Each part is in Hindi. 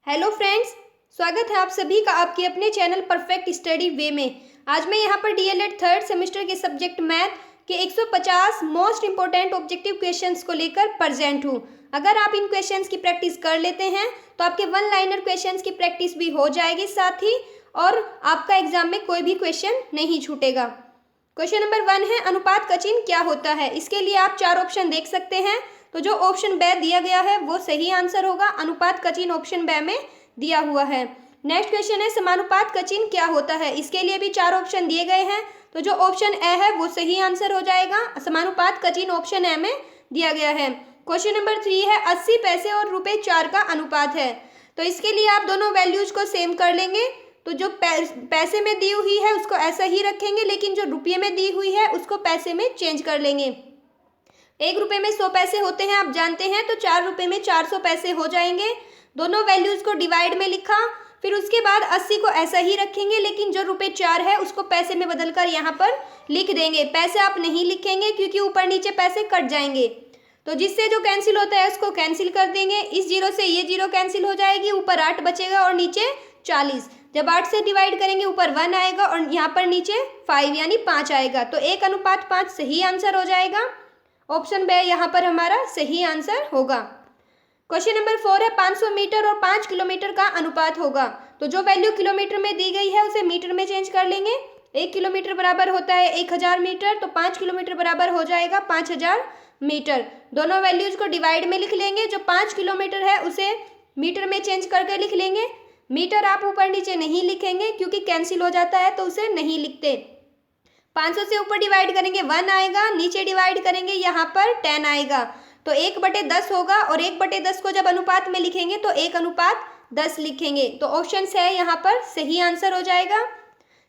हेलो फ्रेंड्स, स्वागत है आप सभी का आपके अपने चैनल परफेक्ट स्टडी वे में। आज मैं यहाँ पर डीएलएड थर्ड सेमेस्टर के सब्जेक्ट मैथ के 150 मोस्ट इंपॉर्टेंट ऑब्जेक्टिव क्वेश्चंस को लेकर प्रेजेंट हूँ। अगर आप इन क्वेश्चंस की प्रैक्टिस कर लेते हैं तो आपके वन लाइनर क्वेश्चंस की प्रैक्टिस भी हो जाएगी साथ ही, और आपका एग्जाम में कोई भी क्वेश्चन नहीं छूटेगा। क्वेश्चन नंबर 1 है, अनुपात का चिन्ह क्या होता है। इसके लिए आप 4 ऑप्शन देख सकते हैं, तो जो ऑप्शन ब दिया गया है वो सही आंसर होगा। अनुपात का चिन्ह ऑप्शन ब में दिया हुआ है। नेक्स्ट क्वेश्चन है, समानुपात का चिन्ह क्या होता है। इसके लिए भी 4 ऑप्शन दिए गए हैं, तो जो ऑप्शन ए है वो सही आंसर हो जाएगा। समानुपात का चिन्ह ऑप्शन ए में दिया गया है। क्वेश्चन नंबर 3 है, 80 पैसे और ₹4 का अनुपात है। तो इसके लिए आप दोनों वैल्यूज को सेम कर लेंगे। तो जो पैसे में दी हुई है उसको ऐसा ही रखेंगे, लेकिन जो रुपये में दी हुई है उसको पैसे में चेंज कर लेंगे। 1 रुपये में 100 पैसे होते हैं, आप जानते हैं, तो 4 रुपये में 400 पैसे हो जाएंगे। दोनों वैल्यूज को डिवाइड में लिखा, फिर उसके बाद 80 को ऐसा ही रखेंगे, लेकिन जो ₹4 है उसको पैसे में बदलकर यहाँ पर लिख देंगे। पैसे आप नहीं लिखेंगे क्योंकि ऊपर नीचे पैसे कट जाएंगे, तो जिससे जो कैंसिल होता है उसको कैंसिल कर देंगे। इस 0 से ये 0 कैंसिल हो जाएगी, ऊपर 8 बचेगा और नीचे 40। जब 8 से डिवाइड करेंगे ऊपर 1 आएगा और यहाँ पर नीचे 5 यानी 5 आएगा, तो 1:5 सही आंसर हो जाएगा। ऑप्शन बी यहाँ पर हमारा सही आंसर होगा। क्वेश्चन नंबर 4 है, 500 मीटर और 5 किलोमीटर का अनुपात होगा। तो जो वैल्यू किलोमीटर में दी गई है उसे मीटर में चेंज कर लेंगे। 1 किलोमीटर बराबर होता है 1000 मीटर, तो 5 किलोमीटर बराबर हो जाएगा 5000 मीटर। दोनों वैल्यूज को डिवाइड में लिख लेंगे। जो 5 किलोमीटर है उसे मीटर में चेंज करके लिख लेंगे। मीटर आप ऊपर नीचे नहीं लिखेंगे क्योंकि कैंसिल हो जाता है, तो उसे नहीं लिखते। 500 से ऊपर डिवाइड करेंगे 1 आएगा, नीचे डिवाइड करेंगे यहाँ पर 10 आएगा, तो 1/10 होगा। और 1/10 को जब अनुपात में लिखेंगे तो 1:10 लिखेंगे, तो ऑप्शन से है यहाँ पर सही आंसर हो जाएगा।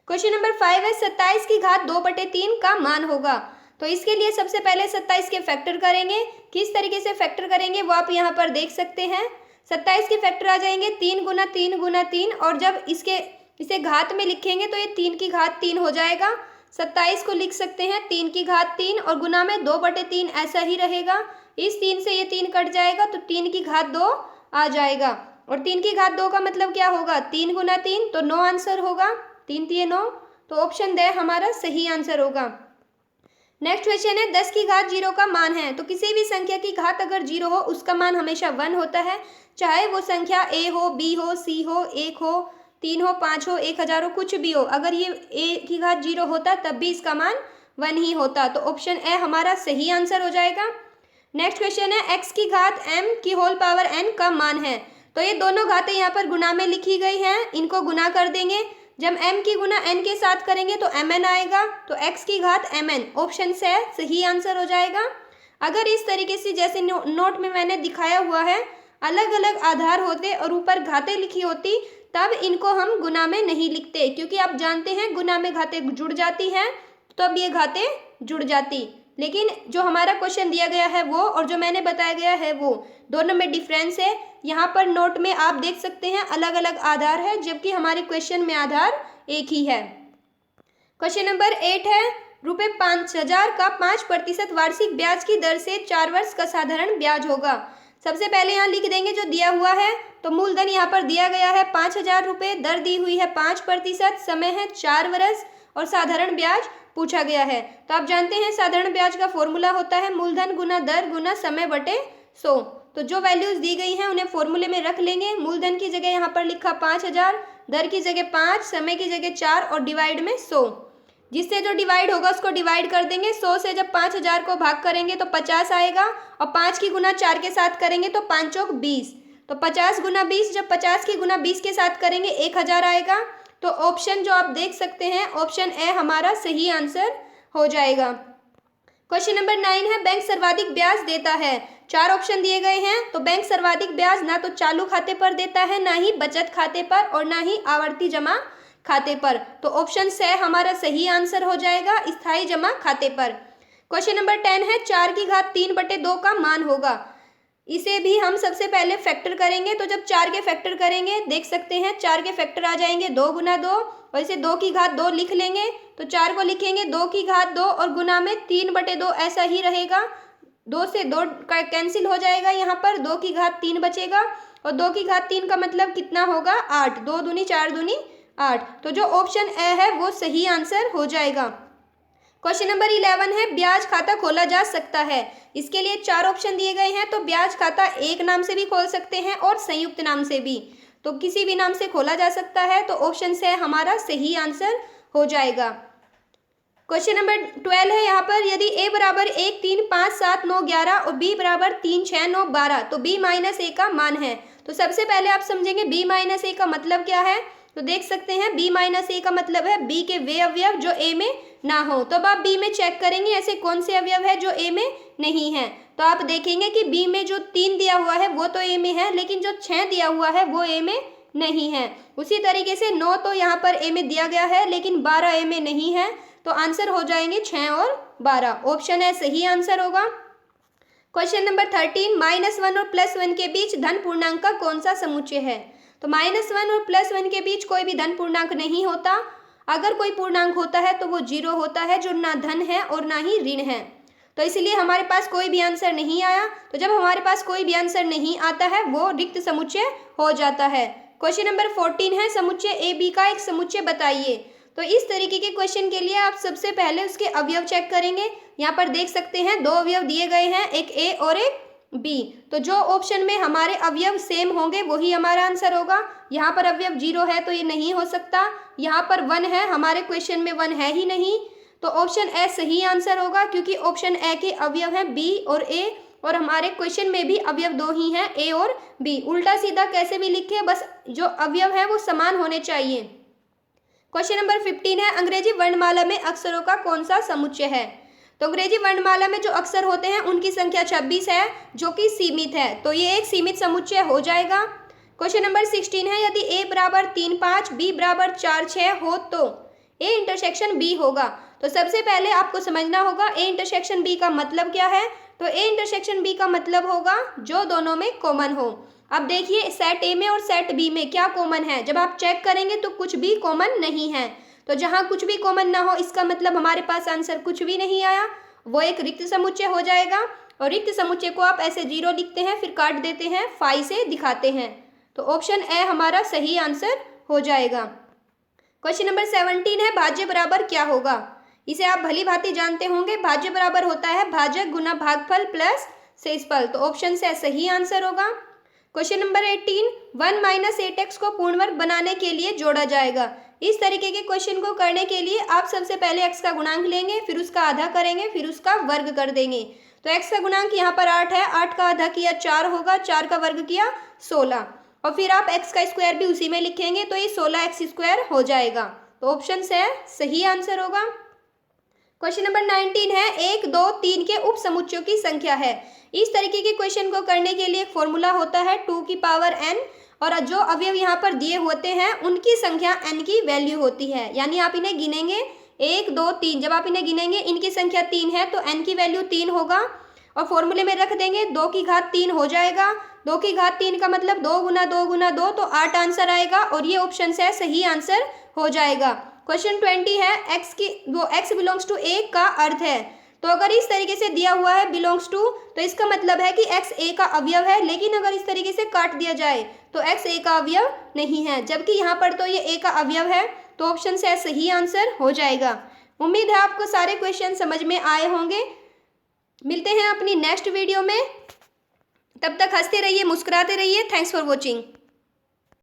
क्वेश्चन नंबर 5 है, 27 की घात 2/3 का मान होगा। तो इसके लिए सबसे पहले 27 के फैक्टर करेंगे। किस तरीके से फैक्टर करेंगे वो आप यहाँ पर देख सकते हैं। 27 के फैक्टर आ जाएंगे 3 गुना 3 गुना 3, और जब इसे घात में लिखेंगे तो ये 3 की घात 3 हो जाएगा। 27 को लिख सकते हैं 3 की घात 3, और गुना में 2/3 ऐसा ही रहेगा। इस 3 से ये 3 कट जाएगा, तो 3 की घात 2 आ जाएगा। और 3 की घात 2 का मतलब क्या होगा, 3 गुना 3, तो 9 आंसर होगा। 3 3 9, तो ऑप्शन द हमारा सही आंसर होगा। नेक्स्ट क्वेश्चन है, 10 की घात 0 का मान है। तो किसी भी संख्या की घात अगर 0 हो उसका मान हमेशा 1 होता है, चाहे वो संख्या ए हो, बी हो, सी हो, 1 हो, 3 हो, 5 हो, 1000 हो, कुछ भी हो। अगर ये ए की घात 0 होता तब भी इसका मान 1 ही होता, तो ऑप्शन ए हमारा सही आंसर हो जाएगा। नेक्स्ट क्वेश्चन है, x की घात m की होल पावर n का मान है। तो ये दोनों घातें यहाँ पर गुना में लिखी गई हैं, इनको गुना कर देंगे। जब m की गुना n के साथ करेंगे तो mn आएगा, तो x की घात mn ऑप्शन से सही आंसर हो जाएगा। अगर इस तरीके से जैसे नोट में मैंने दिखाया हुआ है, अलग अलग आधार होते और ऊपर घातें लिखी होती, तब इनको हम गुना में नहीं लिखते, क्योंकि आप जानते हैं गुना में घातें जुड़ जाती हैं, तब ये घातें जुड़ जाती। लेकिन जो हमारा क्वेश्चन दिया गया है वो और जो मैंने बताया गया है वो दोनों में डिफरेंस है। यहाँ पर नोट में आप देख सकते हैं अलग अलग आधार है, जबकि हमारे क्वेश्चन में आधार एक ही है। क्वेश्चन नंबर 8 है, ₹5000 का 5% वार्षिक ब्याज की दर से 4 वर्ष का साधारण ब्याज होगा। सबसे पहले यहाँ लिख देंगे जो दिया हुआ है। तो मूलधन यहाँ पर दिया गया है 5000 रुपये, दर दी हुई है 5%, समय है 4 वर्ष, और साधारण ब्याज पूछा गया है। तो आप जानते हैं साधारण ब्याज का फॉर्मूला होता है मूलधन गुना दर गुना समय बटे 100। तो जो वैल्यूज दी गई हैं उन्हें फॉर्मूले में रख लेंगे। मूलधन की जगह यहाँ पर लिखा 5000, दर की जगह 5, समय की जगह 4 और डिवाइड में 100। जिससे जो डिवाइड होगा उसको डिवाइड कर देंगे। 100 से जब 5000 को भाग करेंगे तो 50 आएगा, और 5 की गुना 4 के साथ करेंगे तो 5 चौक 20, तो 50 गुना 20, जब 50 की गुना 20 के साथ करेंगे 1000 आएगा। तो ऑप्शन जो आप देख सकते हैं ऑप्शन ए हमारा सही आंसर हो जाएगा। क्वेश्चन नंबर 9 है, बैंक सर्वाधिक ब्याज देता है। 4 ऑप्शन दिए गए हैं, तो बैंक सर्वाधिक ब्याज ना तो चालू खाते पर देता है, ना ही बचत खाते पर, और ना ही आवर्ती जमा खाते पर। तो ऑप्शन से हमारा सही आंसर हो जाएगा स्थायी जमा खाते पर। क्वेश्चन नंबर 10 है, 4 की घात 3/2 का मान होगा। इसे भी हम सबसे पहले फैक्टर करेंगे। तो जब 4 के फैक्टर करेंगे देख सकते हैं 4 के फैक्टर आ जाएंगे 2 गुना 2, और इसे 2 की घात 2 लिख लेंगे। तो 4 को लिखेंगे 2 की घात 2, और गुना में 3/2 ऐसा ही रहेगा। 2 से 2 का कैंसिल हो जाएगा, यहाँ पर 2 की घात 3 बचेगा, और 2 की घात 3 का मतलब कितना होगा 8, 2 दूनी 4 दूनी 8। तो जो ऑप्शन ए है वो सही आंसर हो जाएगा। क्वेश्चन नंबर 11 है ब्याज खाता खोला जा सकता है। इसके लिए 4 ऑप्शन दिए गए हैं। तो ब्याज खाता एक नाम से भी खोल सकते हैं और संयुक्त नाम से भी, तो किसी भी नाम से खोला जा सकता है। तो ऑप्शन से हमारा सही आंसर हो जाएगा। क्वेश्चन नंबर 12 है यहाँ पर, यदि a बराबर 1 3 5 7 9 11 और b बराबर 3 6 9 12 तो b माइनस a का मान है। तो सबसे पहले आप समझेंगे b माइनस a का मतलब क्या है। तो देख सकते हैं b माइनस a का मतलब है b के वे अवयव जो a में ना हो। तो अब आप b में चेक करेंगे ऐसे कौन से अवयव है जो a में नहीं है। तो आप देखेंगे कि b में जो 3 दिया हुआ है वो तो a में है, लेकिन जो 6 दिया हुआ है वो a में नहीं है। उसी तरीके से 9 तो यहाँ पर a में दिया गया है, लेकिन 12 a में नहीं है। तो आंसर हो जाएंगे 6 और 12। ऑप्शन है सही आंसर होगा। क्वेश्चन नंबर 13, -1 और +1 के बीच धन पूर्णांक का कौन सा समुच्चय है। तो -1 और +1 के बीच कोई भी धन पूर्णांक नहीं होता। अगर कोई पूर्णांक होता है तो वो 0 होता है, जो ना धन है और ना ही ऋण है। तो इसलिए हमारे पास कोई भी आंसर नहीं आया। तो जब हमारे पास कोई भी आंसर नहीं आता है वो रिक्त समुच्चय हो जाता है। क्वेश्चन नंबर 14 है, समुच्चय ए बी का एक समुच्चय बताइए। तो इस तरीके के क्वेश्चन के लिए आप सबसे पहले उसके अवयव चेक करेंगे। यहाँ पर देख सकते हैं 2 अवयव दिए गए हैं, एक ए और एक बी। तो जो ऑप्शन में हमारे अवयव सेम होंगे वही हमारा आंसर होगा। यहाँ पर अवयव 0 है तो ये नहीं हो सकता। यहाँ पर 1 है, हमारे क्वेश्चन में 1 है ही नहीं। तो ऑप्शन ए सही आंसर होगा, क्योंकि ऑप्शन ए के अवयव हैं बी और ए, और हमारे क्वेश्चन में भी अवयव 2 ही हैं, ए और बी। उल्टा सीधा कैसे भी लिखे, बस जो अवयव है वो समान होने चाहिए। क्वेश्चन नंबर 15 है, अंग्रेजी वर्णमाला में अक्षरों का कौन सा समुच्चय है। तो अंग्रेजी वर्णमाला में जो अक्षर होते हैं उनकी संख्या 26 है, जो कि सीमित है। तो ये एक सीमित समुच्चय हो जाएगा। क्वेश्चन नंबर 16 है, यदि a बराबर 3 5 b बराबर 4 6 हो तो a इंटरसेक्शन b होगा। तो सबसे पहले आपको समझना होगा a इंटरसेक्शन b का मतलब क्या है। तो a इंटरसेक्शन b का मतलब होगा जो दोनों में कॉमन हो। अब देखिए सेट ए में और सेट बी में क्या कॉमन है। जब आप चेक करेंगे तो कुछ भी कॉमन नहीं है। तो जहाँ कुछ भी कॉमन ना हो इसका मतलब हमारे पास आंसर कुछ भी नहीं आया, वो एक रिक्त समुच्चय हो जाएगा। और रिक्त समुच्चय को आप ऐसे 0 लिखते हैं, फिर काट देते हैं, फाई से दिखाते हैं। तो ऑप्शन ए हमारा सही आंसर हो जाएगा। क्वेश्चन नंबर 17 है, भाज्य बराबर क्या होगा। इसे आप भली भांति जानते होंगे। भाज्य बराबर होता है भाजक गुना भागफल प्लस शेषफल। तो ऑप्शन से सही आंसर होगा। क्वेश्चन नंबर 18, 1 - 8x को पूर्ण वर्ग बनाने के लिए जोड़ा जाएगा। इस तरीके के क्वेश्चन को करने के लिए आप सबसे पहले x का गुणांक लेंगे, फिर उसका आधा करेंगे, फिर उसका वर्ग कर देंगे। तो x का गुणांक यहाँ पर 8 है, 8 का आधा किया 4 होगा, 4 का वर्ग किया 16, और फिर आप x का स्क्वायर भी उसी में लिखेंगे तो ये 16x² हो जाएगा। तो ऑप्शन से सही आंसर होगा। क्वेश्चन नंबर 19 है, 1 2 3 के उप समुच्चयों की संख्या है। इस तरीके के क्वेश्चन को करने के लिए एक फॉर्मूला होता है 2 की पावर n, और जो अवयव यहाँ पर दिए होते हैं उनकी संख्या n की वैल्यू होती है। यानी आप इन्हें गिनेंगे 1 2 3, जब आप इन्हें गिनेंगे इनकी संख्या 3 है तो n की वैल्यू 3 होगा, और फॉर्मूले में रख देंगे 2 की घात 3 हो जाएगा। 2 की घात 3 का मतलब 2 गुना 2 गुना 2, तो 8 आंसर आएगा, और ये ऑप्शन से सही आंसर हो जाएगा। क्वेश्चन 20 है, x बिलोंग्स टू a का अर्थ है। तो अगर इस तरीके से दिया हुआ है बिलोंग्स टू, तो इसका मतलब है कि x a का अवयव है, लेकिन अगर इस तरीके से काट दिया जाए तो x a का अवयव नहीं है, जबकि यहाँ पर तो ये a का अवयव है। तो ऑप्शन से सही आंसर हो जाएगा। उम्मीद है आपको सारे क्वेश्चन समझ में आए होंगे। मिलते हैं अपनी नेक्स्ट वीडियो में, तब तक हंसते रहिए, मुस्कुराते रहिए। Thanks for watching.